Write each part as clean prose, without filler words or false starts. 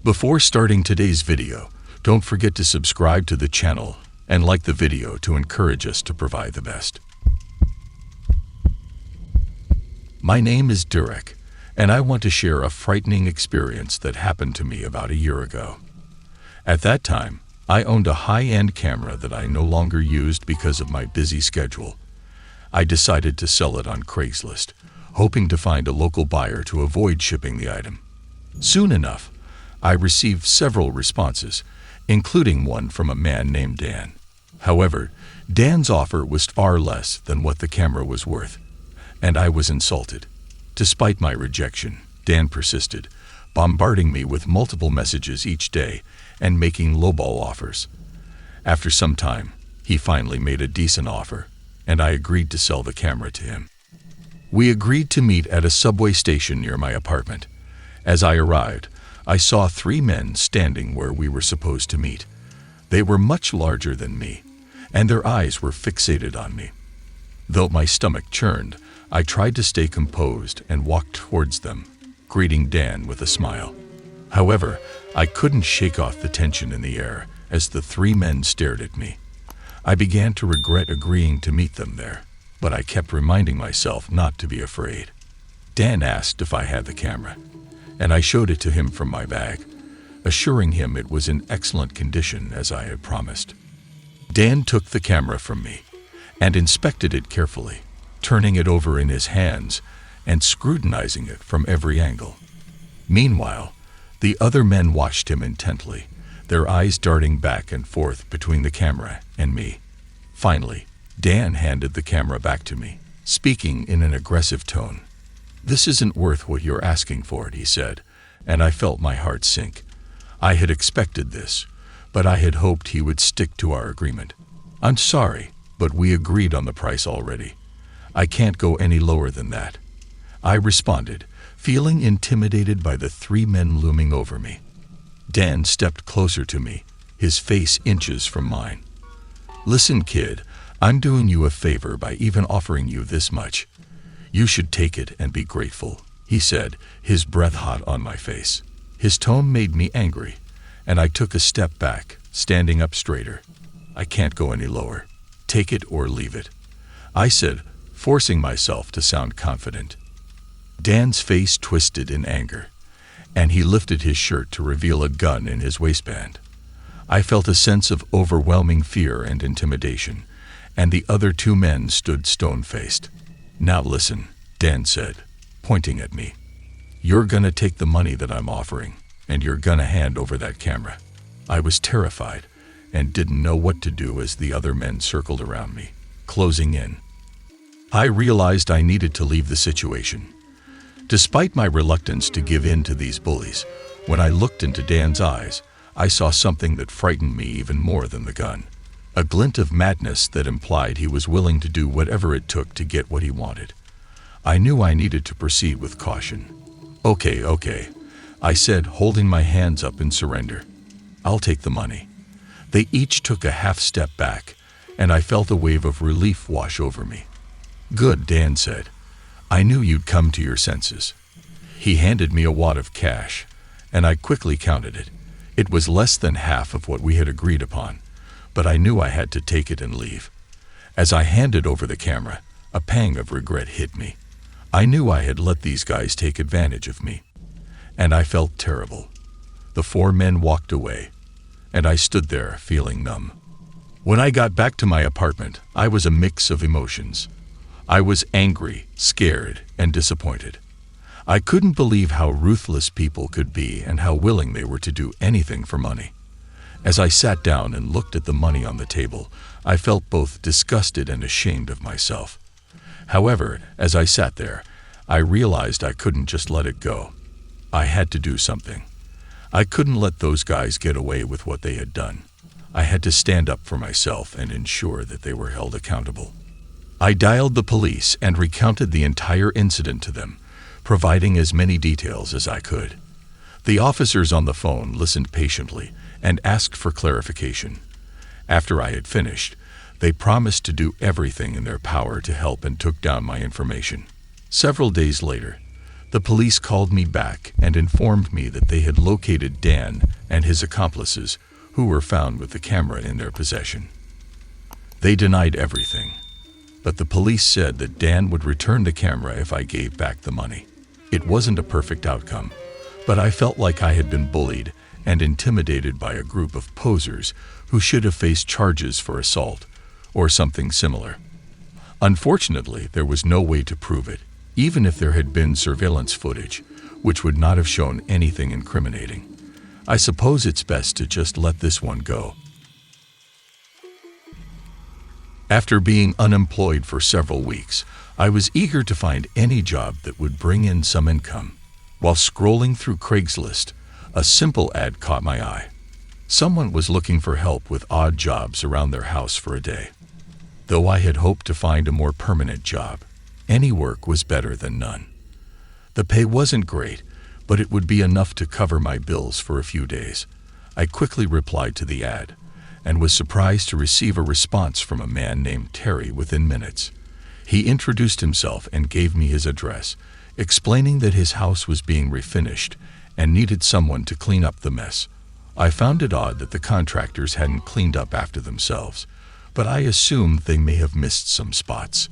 Before starting today's video, don't forget to subscribe to the channel and like the video to encourage us to provide the best. My name is Durek, and I want to share a frightening experience that happened to me about a year ago. At that time, I owned a high-end camera that I no longer used because of my busy schedule. I decided to sell it on Craigslist, hoping to find a local buyer to avoid shipping the item. Soon enough, I received several responses, including one from a man named Dan. However, Dan's offer was far less than what the camera was worth, and I was insulted. Despite my rejection, Dan persisted, bombarding me with multiple messages each day and making lowball offers. After some time, he finally made a decent offer, and I agreed to sell the camera to him. We agreed to meet at a subway station near my apartment. As I arrived, I saw 3 men standing where we were supposed to meet. They were much larger than me, and their eyes were fixated on me. Though my stomach churned, I tried to stay composed and walked towards them, greeting Dan with a smile. However, I couldn't shake off the tension in the air as the 3 men stared at me. I began to regret agreeing to meet them there, but I kept reminding myself not to be afraid. Dan asked if I had the camera, and I showed it to him from my bag, assuring him it was in excellent condition as I had promised. Dan took the camera from me and inspected it carefully, turning it over in his hands and scrutinizing it from every angle. Meanwhile, the other men watched him intently, their eyes darting back and forth between the camera and me. Finally, Dan handed the camera back to me, speaking in an aggressive tone. "This isn't worth what you're asking for it," he said, and I felt my heart sink. I had expected this, but I had hoped he would stick to our agreement. "I'm sorry, but we agreed on the price already. I can't go any lower than that," I responded, feeling intimidated by the 3 men looming over me. Dan stepped closer to me, his face inches from mine. "Listen, kid, I'm doing you a favor by even offering you this much. You should take it and be grateful," he said, his breath hot on my face. His tone made me angry, and I took a step back, standing up straighter. "I can't go any lower. Take it or leave it," I said, forcing myself to sound confident. Dan's face twisted in anger, and he lifted his shirt to reveal a gun in his waistband. I felt a sense of overwhelming fear and intimidation, and the other 2 men stood stone-faced. "Now listen," Dan said, pointing at me. "You're gonna take the money that I'm offering, and you're gonna hand over that camera." I was terrified and didn't know what to do as the other men circled around me, closing in. I realized I needed to leave the situation. Despite my reluctance to give in to these bullies, when I looked into Dan's eyes, I saw something that frightened me even more than the gun. A glint of madness that implied he was willing to do whatever it took to get what he wanted. I knew I needed to proceed with caution. Okay, I said, holding my hands up in surrender. "I'll take the money." They each took a half step back, and I felt a wave of relief wash over me. "Good," Dan said. "I knew you'd come to your senses." He handed me a wad of cash, and I quickly counted it. It was less than half of what we had agreed upon, but I knew I had to take it and leave. As I handed over the camera, a pang of regret hit me. I knew I had let these guys take advantage of me, and I felt terrible. The 4 men walked away, and I stood there feeling numb. When I got back to my apartment, I was a mix of emotions. I was angry, scared, and disappointed. I couldn't believe how ruthless people could be and how willing they were to do anything for money. As I sat down and looked at the money on the table, I felt both disgusted and ashamed of myself. However, as I sat there, I realized I couldn't just let it go. I had to do something. I couldn't let those guys get away with what they had done. I had to stand up for myself and ensure that they were held accountable. I dialed the police and recounted the entire incident to them, providing as many details as I could. The officers on the phone listened patiently and asked for clarification. After I had finished, they promised to do everything in their power to help and took down my information. Several days later, The police called me back and informed me that they had located Dan and his accomplices, who were found with the camera in their possession. They denied everything, but the police said that Dan would return the camera if I gave back the money. It wasn't a perfect outcome, but I felt like I had been bullied and intimidated by a group of posers who should have faced charges for assault or something similar. Unfortunately, there was no way to prove it, even if there had been surveillance footage, which would not have shown anything incriminating. I suppose it's best to just let this one go. After being unemployed for several weeks, I was eager to find any job that would bring in some income. While scrolling through Craigslist, a simple ad caught my eye. Someone was looking for help with odd jobs around their house for a day. Though I had hoped to find a more permanent job, any work was better than none. The pay wasn't great, but it would be enough to cover my bills for a few days. I quickly replied to the ad, and was surprised to receive a response from a man named Terry within minutes. He introduced himself and gave me his address, explaining that his house was being refinished and needed someone to clean up the mess. I found it odd that the contractors hadn't cleaned up after themselves, but I assumed they may have missed some spots.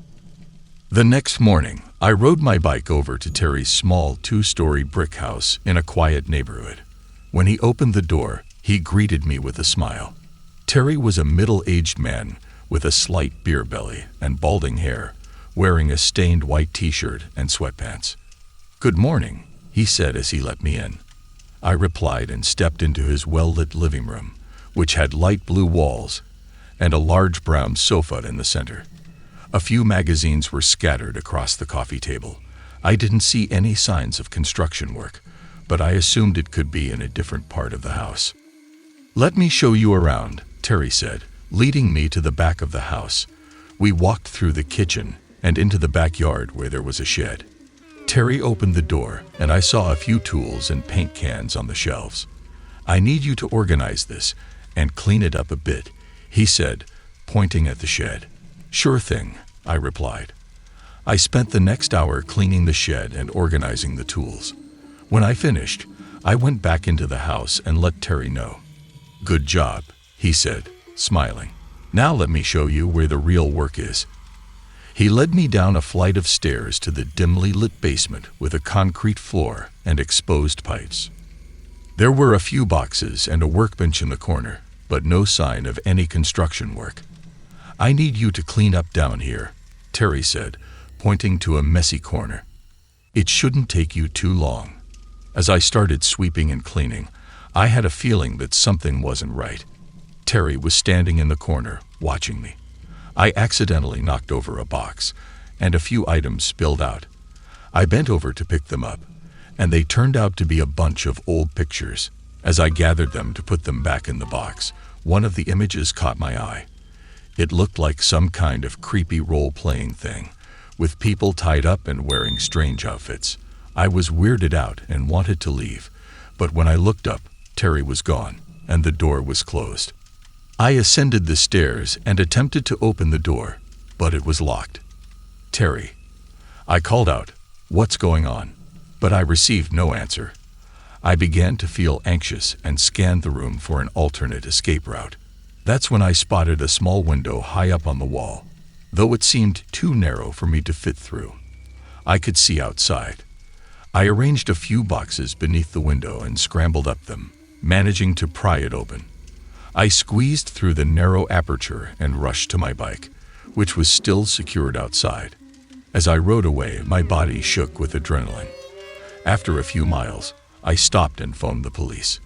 The next morning, I rode my bike over to Terry's small 2-story brick house in a quiet neighborhood. When he opened the door, he greeted me with a smile. Terry was a middle-aged man with a slight beer belly and balding hair, wearing a stained white t-shirt and sweatpants. "Good morning," he said as he let me in. I replied and stepped into his well-lit living room, which had light blue walls and a large brown sofa in the center. A few magazines were scattered across the coffee table. I didn't see any signs of construction work, but I assumed it could be in a different part of the house. "Let me show you around," Terry said, leading me to the back of the house. We walked through the kitchen and into the backyard where there was a shed. Terry opened the door, and I saw a few tools and paint cans on the shelves. "I need you to organize this and clean it up a bit," he said, pointing at the shed. "Sure thing," I replied. I spent the next hour cleaning the shed and organizing the tools. When I finished, I went back into the house and let Terry know. "Good job," he said, smiling. "Now let me show you where the real work is." He led me down a flight of stairs to the dimly lit basement with a concrete floor and exposed pipes. There were a few boxes and a workbench in the corner, but no sign of any construction work. "I need you to clean up down here," Terry said, pointing to a messy corner. "It shouldn't take you too long." As I started sweeping and cleaning, I had a feeling that something wasn't right. Terry was standing in the corner, watching me. I accidentally knocked over a box, and a few items spilled out. I bent over to pick them up, and they turned out to be a bunch of old pictures. As I gathered them to put them back in the box, one of the images caught my eye. It looked like some kind of creepy role-playing thing, with people tied up and wearing strange outfits. I was weirded out and wanted to leave, but when I looked up, Terry was gone, and the door was closed. I ascended the stairs and attempted to open the door, but it was locked. "Terry," I called out, "what's going on?" But I received no answer. I began to feel anxious and scanned the room for an alternate escape route. That's when I spotted a small window high up on the wall, though it seemed too narrow for me to fit through. I could see outside. I arranged a few boxes beneath the window and scrambled up them, managing to pry it open. I squeezed through the narrow aperture and rushed to my bike, which was still secured outside. As I rode away, my body shook with adrenaline. After a few miles, I stopped and phoned the police.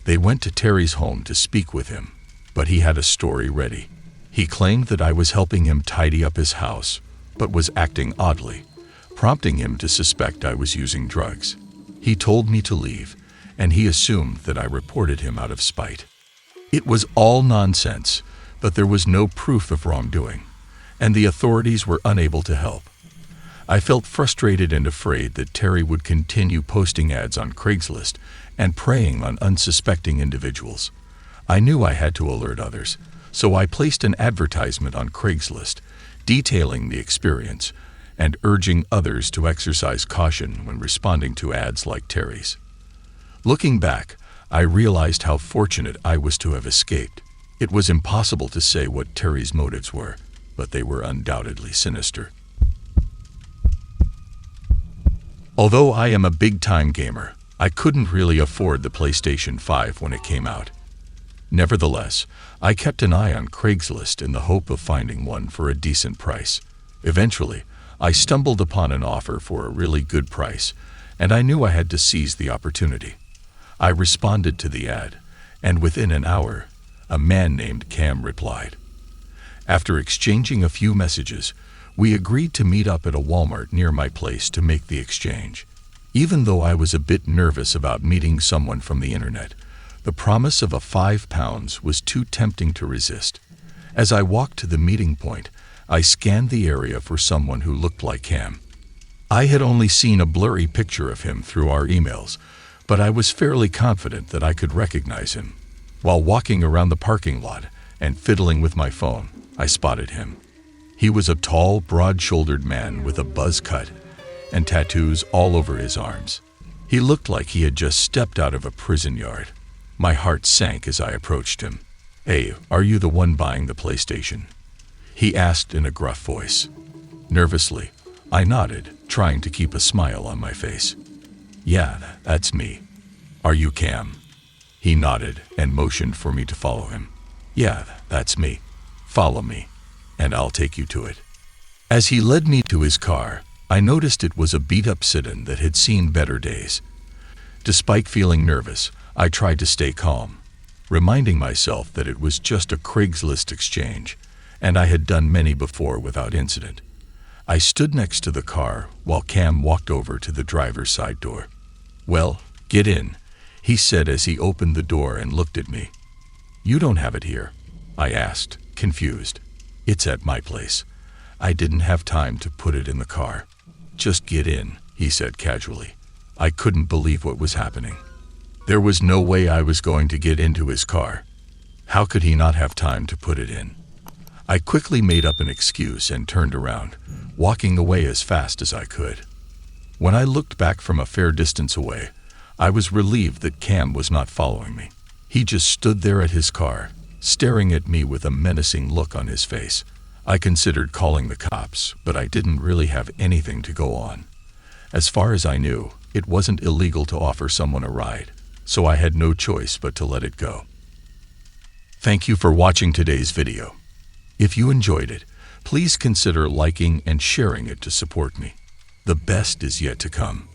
They went to Terry's home to speak with him, but he had a story ready. He claimed that I was helping him tidy up his house, but was acting oddly, prompting him to suspect I was using drugs. He told me to leave, and he assumed that I reported him out of spite. It was all nonsense, but there was no proof of wrongdoing, and the authorities were unable to help. I felt frustrated and afraid that Terry would continue posting ads on Craigslist and preying on unsuspecting individuals. I knew I had to alert others, so I placed an advertisement on Craigslist detailing the experience and urging others to exercise caution when responding to ads like Terry's. Looking back, I realized how fortunate I was to have escaped. It was impossible to say what Terry's motives were, but they were undoubtedly sinister. Although I am a big-time gamer, I couldn't really afford the PlayStation 5 when it came out. Nevertheless, I kept an eye on Craigslist in the hope of finding one for a decent price. Eventually, I stumbled upon an offer for a really good price, and I knew I had to seize the opportunity. I responded to the ad, and within an hour, a man named Cam replied. After exchanging a few messages, we agreed to meet up at a Walmart near my place to make the exchange. Even though I was a bit nervous about meeting someone from the internet, the promise of a £5 was too tempting to resist. As I walked to the meeting point, I scanned the area for someone who looked like Cam. I had only seen a blurry picture of him through our emails, but I was fairly confident that I could recognize him. While walking around the parking lot and fiddling with my phone, I spotted him. He was a tall, broad-shouldered man with a buzz cut and tattoos all over his arms. He looked like he had just stepped out of a prison yard. My heart sank as I approached him. "Hey, are you the one buying the PlayStation?" he asked in a gruff voice. Nervously, I nodded, trying to keep a smile on my face. "Yeah, that's me. Are you Cam?" He nodded and motioned for me to follow him. "Yeah, that's me. Follow me, and I'll take you to it." As he led me to his car, I noticed it was a beat-up sedan that had seen better days. Despite feeling nervous, I tried to stay calm, reminding myself that it was just a Craigslist exchange, and I had done many before without incident. I stood next to the car while Cam walked over to the driver's side door. "Well, get in," he said as he opened the door and looked at me. "You don't have it here?" I asked, confused. "It's at my place. I didn't have time to put it in the car." "Just get in," he said casually. I couldn't believe what was happening. There was no way I was going to get into his car. How could he not have time to put it in? I quickly made up an excuse and turned around, walking away as fast as I could. When I looked back from a fair distance away, I was relieved that Cam was not following me. He just stood there at his car, staring at me with a menacing look on his face. I considered calling the cops, but I didn't really have anything to go on. As far as I knew, it wasn't illegal to offer someone a ride, so I had no choice but to let it go. Thank you for watching today's video. If you enjoyed it, please consider liking and sharing it to support me. The best is yet to come.